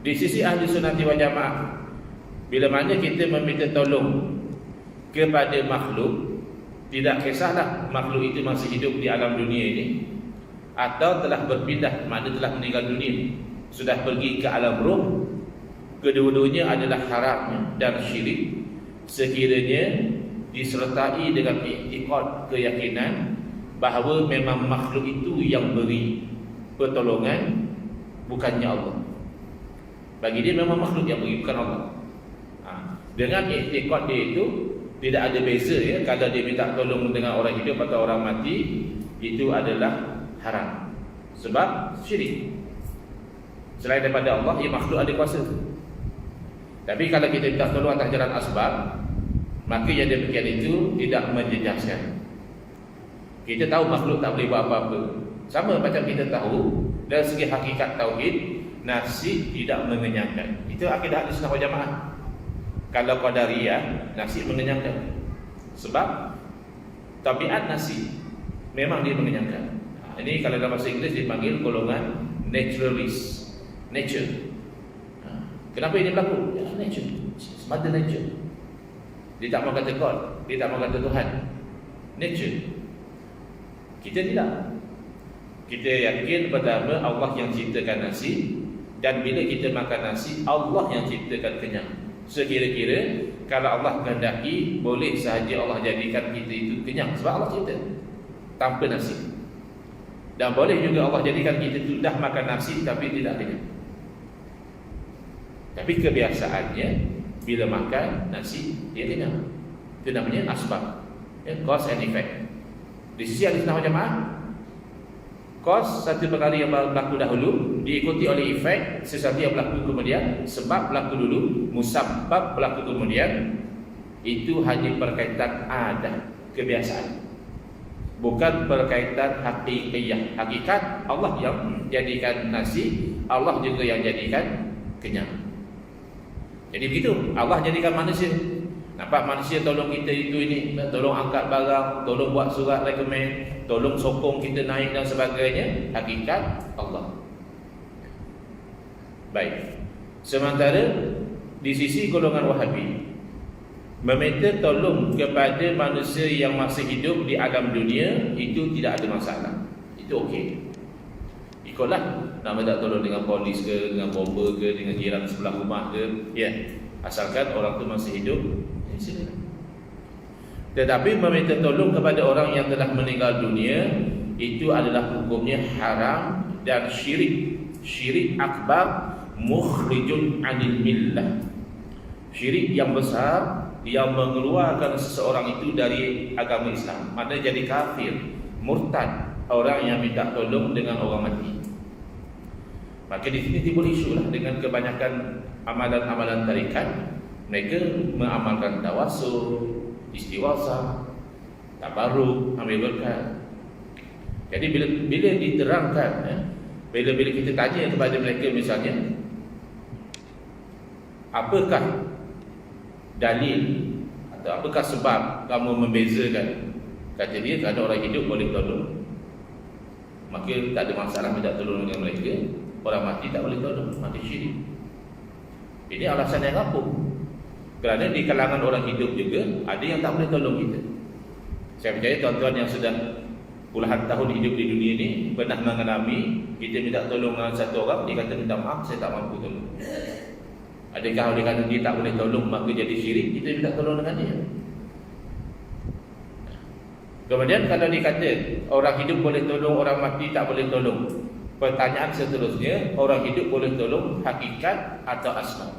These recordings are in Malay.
Di sisi ahli sunnati wal jamaah, bila mana kita meminta tolong kepada makhluk, tidak kisahlah makhluk itu masih hidup di alam dunia ini atau telah berpindah, makna telah meninggal dunia, sudah pergi ke alam roh, kedua-duanya adalah haram dan syirik sekiranya disertai dengan iktikad keyakinan bahawa memang makhluk itu yang beri pertolongan, bukannya Allah. Bagi dia memang makhluk yang beri, bukan Allah. Dengan iktikad dia itu tidak ada beza ya, kalau dia minta tolong dengan orang hidup atau orang mati, itu adalah haram sebab syirik. Selain daripada Allah, ia makhluk ada kuasa. Tapi kalau kita minta tolong atas jalan asbab, maka yang demikian itu tidak menjejaskan. Kita tahu makhluk tak boleh buat apa-apa. Sama macam kita tahu dari segi hakikat tauhid, nasi tidak mengenyangkan. Itu akidah ahli sunnah wal jamaah. Kalau qadariyah, nasi mengenyangkan. Sebab tabiat nasi memang dia mengenyangkan. Ini kalau dalam bahasa Inggeris dipanggil golongan naturalist. Nature. Kenapa ini berlaku? Ya, nature. Mother nature. Dia tak mau kata God, dia tak mau kata Tuhan. Nature. Kita tidak. Kita yakin pertama Allah yang ciptakan nasi, dan bila kita makan nasi, Allah yang ciptakan kenyang. Sekira-kira kalau Allah kehendaki, boleh sahaja Allah jadikan kita itu kenyang sebab Allah cipta tanpa nasi. Dan boleh juga Allah jadikan kita itu dah makan nasi tapi tidak kenyang. Tapi kebiasaannya bila makan nasi dia kenyang. Itu namanya asbab, ya, cause and effect. Di sisi ahli sunnah wal jamaah, cause satu perkara yang berlaku dahulu diikuti oleh efek sesuatu yang berlaku kemudian, sebab berlaku dulu, musabbab berlaku kemudian. Itu hanya berkaitan adat, kebiasaan, bukan berkaitan hakikiyah. Hakikat Allah yang jadikan nasi, Allah juga yang jadikan kenyang. Jadi begitu Allah jadikan manusia. Nampak manusia tolong kita itu ini, tolong angkat barang, tolong buat surat rekomen, tolong sokong kita naik dan sebagainya. Hakikat Allah. Baik. Sementara di sisi golongan Wahabi, meminta tolong kepada manusia yang masih hidup di alam dunia itu tidak ada masalah. Itu okey. Ikutlah, nak minta tolong dengan polis ke, dengan bomba ke, dengan jiran sebelah rumah ke, ya, asalkan orang tu masih hidup, ya silakan. Tetapi meminta tolong kepada orang yang telah meninggal dunia itu adalah hukumnya haram dan syirik. Syirik akbar, mukhrijun anil millah. Syirik yang besar yang mengeluarkan seseorang itu dari agama Islam, maknanya jadi kafir, murtad orang yang minta tolong dengan orang mati. Maka di sini timbul isu lah dengan kebanyakan amalan-amalan tarikat. Mereka mengamalkan tawassul, istighosah, tabarruk, ambil berkat. Jadi bila diterangkan, bila kita tanya kepada mereka misalnya, apakah dalil atau apakah sebab kamu membezakan, kata dia, kalau orang hidup boleh tolong, maka tak ada masalah minta tolong dengan mereka. Orang mati tak boleh tolong, mati syirik. Ini alasan yang rapuh. Kerana di kalangan orang hidup juga ada yang tak boleh tolong kita. Saya percaya tuan-tuan yang sudah puluhan tahun hidup di dunia ini pernah mengalami kita minta tolong dengan satu orang, dia kata minta maaf saya tak mampu tolong. Adakah oleh kerana dia tak boleh tolong maka jadi syirik kita minta tolong dengan dia? Kemudian kalau dikata orang hidup boleh tolong, orang mati tak boleh tolong, pertanyaan seterusnya, orang hidup boleh tolong hakikat atau asbab?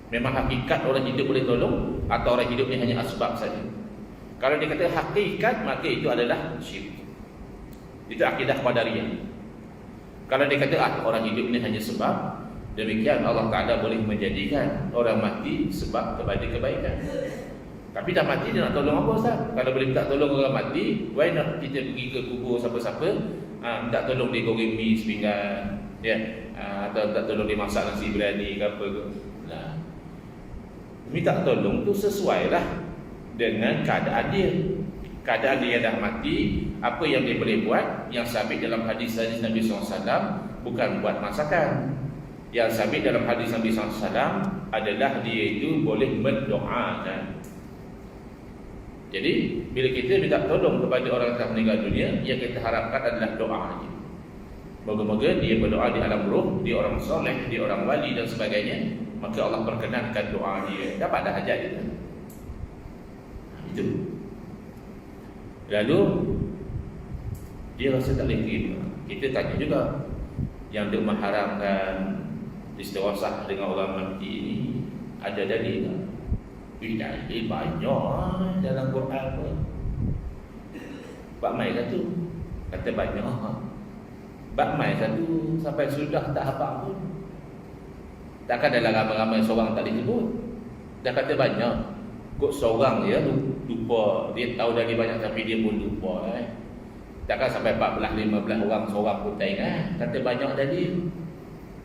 Memang hakikat orang hidup boleh tolong atau orang hidup ni hanya asbab saja? Kalau dikata hakikat, maka itu adalah syirik. Itu akidah qadariyah. Kalau dikata orang hidup ni hanya sebab, demikian Allah Ta'ala boleh menjadikan orang mati sebab kepada kebaikan. Tapi dah mati dia nak tolong apa Ustaz? Kalau boleh minta tolong orang mati, why not kita pergi ke kubur siapa-siapa, minta tolong dia goreng mi sepinggan, ya, atau minta tolong dia masak nasi biryani ke apa ke. Nah, minta tolong tu sesuai lah dengan keadaan dia. Keadaan dia dah mati, apa yang dia boleh buat, yang sabit dalam hadis Nabi SAW, bukan buat masakan, Yang sabit dalam hadis Nabi SAW adalah dia itu boleh mendoakan. Jadi bila kita minta tolong kepada orang yang telah meninggal dunia, yang kita harapkan adalah doa. Moga-moga dia berdoa di alam roh, dia orang soleh, dia orang wali dan sebagainya, maka Allah perkenankan doa dia, dapat dah hajat kita. Itu. Lalu dia rasa tak boleh terima. Kita tanya juga, yang duk mengharamkan istighosah dengan orang mati ini ada dalil tak? Dalil banyak dalam Quran pun. Bak mai satu kata banyak. Bak mai satu sampai sudah tak hafal pun. Takkan dalam ramai-ramai seorang tak disebut. Dah kata banyak. Kok seorang dia lupa. Dia tahu dari banyak tapi dia pun lupa. Takkan sampai 14-15 orang seorang pun tak ingat. Kata banyak tadi.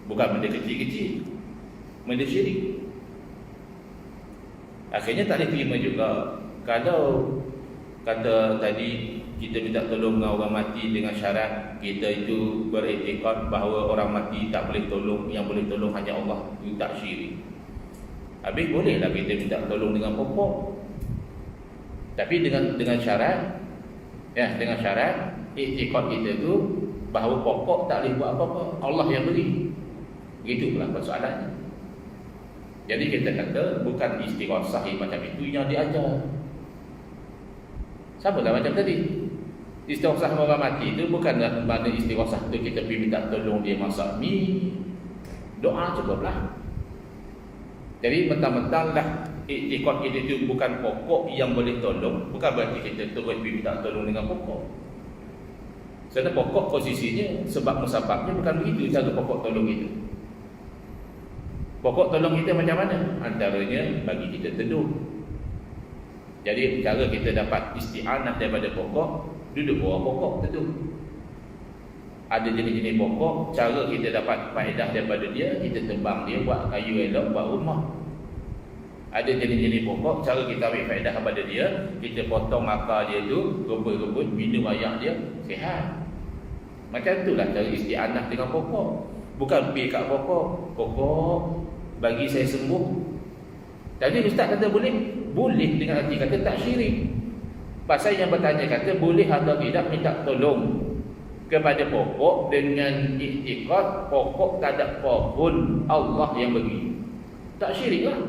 Bukan benda kecil-kecil, benda syirik. Akhirnya tak boleh terima juga. Kalau kata tadi kita minta tolong dengan orang mati dengan syarat kita itu beriktikad bahawa orang mati tak boleh tolong, yang boleh tolong hanya Allah, itu tak syirik. Habis bolehlah kita minta tolong dengan pokok. Tapi dengan syarat, ya, dengan syarat iktikad kita tu bahawa pokok tak boleh buat apa-apa, Allah yang beri. Begitu pula persoalannya. Jadi kita kata bukan istighosah macam itu yang diajar. Sama lah macam tadi. Istighosah orang mati itu bukanlah mana istighosah tu kita pergi minta tolong dia masak mi. Doa cukuplah. Jadi mentang-mentang lah iktikad kita itu bukan pokok yang boleh tolong, bukan berarti kita terus pergi minta tolong dengan pokok. Sebab pokok posisinya sebab musababnya bukan begitu cara pokok tolong itu. Pokok tolong kita macam mana? Antaranya bagi kita teduh. Jadi cara kita dapat isti'anah daripada pokok, duduk bawah pokok teduh. Ada jenis-jenis pokok, cara kita dapat faedah daripada dia, kita tebang dia buat kayu elok, buat rumah. Ada jenis-jenis pokok, cara kita ambil faedah daripada dia, kita potong akar dia tu, rebut-rebut, minum air dia, sihat. Macam itulah cara isti'anah dengan pokok. Bukan pergi kat pokok bagi saya sembuh. Tadi ustaz kata boleh. Boleh dengan arti kata tak syirik. Pasal yang bertanya kata boleh atau tidak minta tolong kepada pokok dengan iktikad pokok tak ada pohon, Allah yang bagi. Tak syirik lah.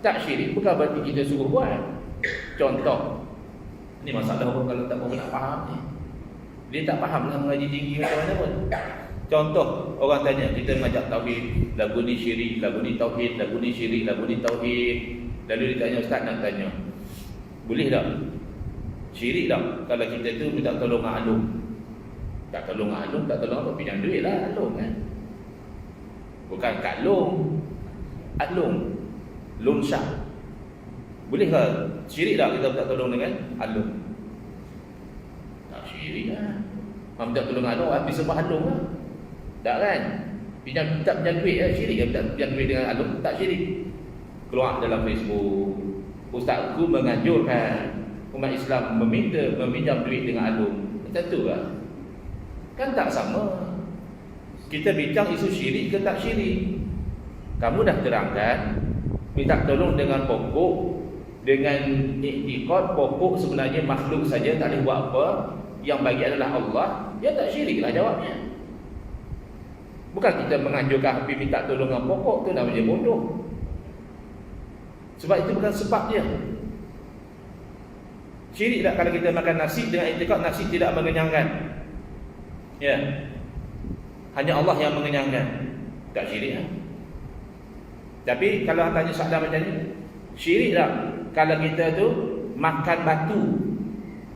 Tak syirik bukan berarti kita suruh buat. Contoh, ni masalah orang kalau tak nak faham ni. Dia tak faham dengan mengaji tinggi macam mana pun. Contoh, orang tanya, kita mengajak tauhid, lagu ni syirik, lagu ni tauhid, lagu ni syirik, lagu ni tauhid. Lalu dia tanya, ustaz nak tanya, boleh tak? Syirik tak kalau kita tu minta tolong dengan alung? Tak tolong dengan alung, tak tolong apa? Pinjam duit lah alung kan? Bukan kat long, alung, loan shark. Boleh ke? Syirik tak kita minta tolong dengan alung? Tak syirik lah. Minta tolong dengan alung, habis sebab alung lah. Tak kan? Pinjam duit lah, syirik ke pinjam duit dengan alung? Tak syirik. Keluar dalam Facebook, ustazku menganjurkan umat Islam meminjam duit dengan alung. Tentu lah. Kan tak sama. Kita bincang isu syirik ke tak syirik. Kamu dah terangkan minta tolong dengan pokok, dengan iktikad pokok sebenarnya makhluk saja, tak boleh buat apa, yang bagi adalah Allah. Dia tak syirik lah jawabnya. Bukan kita menganjurkan pergi minta tolong dengan pokok, tu namanya bodoh. Sebab itu bukan sebab dia. Syirik tak kalau kita makan nasi dengan iktikad nasi tidak mengenyangkan. Ya. Hanya Allah yang mengenyangkan. Tak syirik lah. Tapi kalau tanya soalan macam ni, syirik tak kalau kita tu makan batu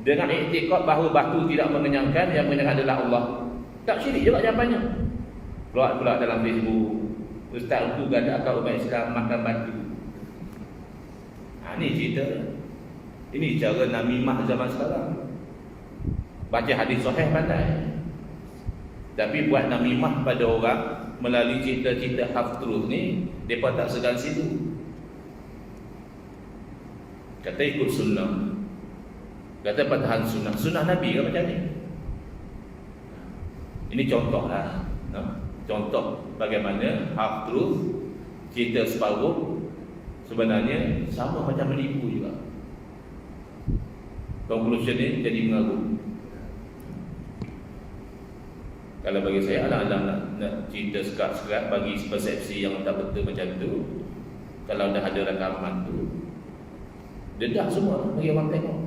dengan iktikad bahawa batu tidak mengenyangkan, yang mengenyangkan adalah Allah? Tak syirik juga jawapannya. Keluar pula dalam Facebook, ustaz aku gadakkan umat Islam makan batu. Ini cerita. Ini cara namimah zaman sekarang. Baca hadis sahih pandai, tapi buat namimah pada orang melalui cerita-cerita half truth ni, mereka tak segan situ. Kata ikut sunnah, kata patahan sunnah. Sunnah Nabi ke macam ni? Ini contoh lah, no? Contoh bagaimana half truth, cerita separuh sebenarnya sama macam menipu juga. Conclusion ni jadi mengaku. Kalau bagi saya, alang-alang nak cerita sekat-sekat bagi persepsi yang tak betul macam tu. Kalau dah ada rakaman tu, dedah semua bagi orang tengok,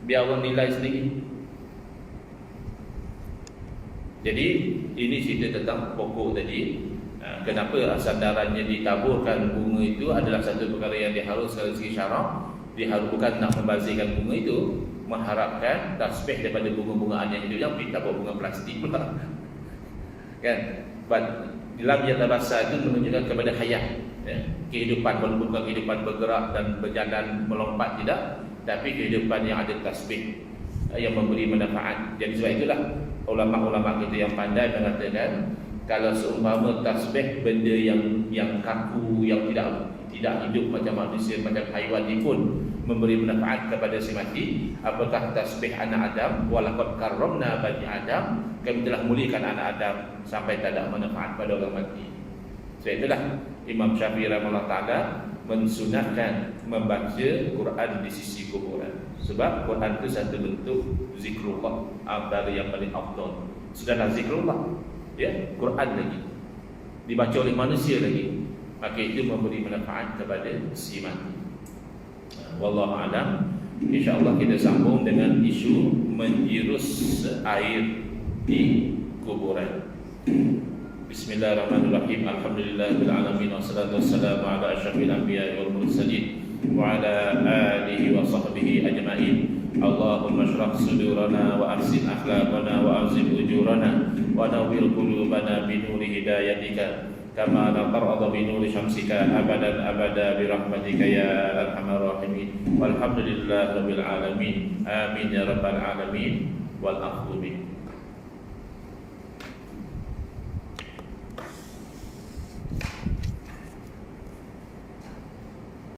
biar orang nilai sendiri. Jadi ini cerita tentang pokok tadi. Kenapa sandarannya ditaburkan bunga itu adalah satu perkara yang diharuskan dari segi syarak. Bukan nak membazirkan bunga itu, mengharapkan tasbih daripada bunga-bungaan yang hidup, yang ditabur bunga plastik pula. Kan? Dalam yatabasa itu menunjukkan kepada hayat, ya? Kehidupan, walaupun bukan kehidupan bergerak dan berjalan melompat, tidak, tapi kehidupan yang ada tasbih, yang memberi manfaat. Jadi sebab itulah ulama-ulama kita yang pandai mengatakan, kalau seumpama tasbih benda yang kaku, yang tidak hidup macam manusia, macam haiwan ni pun memberi manfaat kepada si mati, apakah tasbih anak Adam, walaqad karramna bani Adam, kami telah muliakan anak Adam sampai tak ada manfaat pada orang mati. Sebab itulah Imam Syafi'i rahimahullah ta'ala mensunatkan membaca Quran di sisi kuburan. Sebab Quran itu satu bentuk zikrullah, antara yang paling afdal. Sedangkan zikrullah, ya, Quran lagi dibaca oleh manusia lagi, maka itu memberi manfaat kepada si mati. Wallahu a'lam. InsyaAllah kita sambung dengan isu menjirus air di kuburan. Bismillahirrahmanirrahim. Alhamdulillahil alamin, wassalatu wassalamu ala asyrafil anbiya'i wal mursalin wa ala alihi wa sahbihi ajma'in. Allahumma shrah sudurana wa ahsin akhlaqana wa azim ujurana wa nawwir qulubana bi nuri hidayatika kama naqarada bi nuri syamsika abadan abada bi rahmatika ya arhamar rahimin. Walhamdulillahi rabbil alamin. Amin ya rabbal alamin. Wal aqdu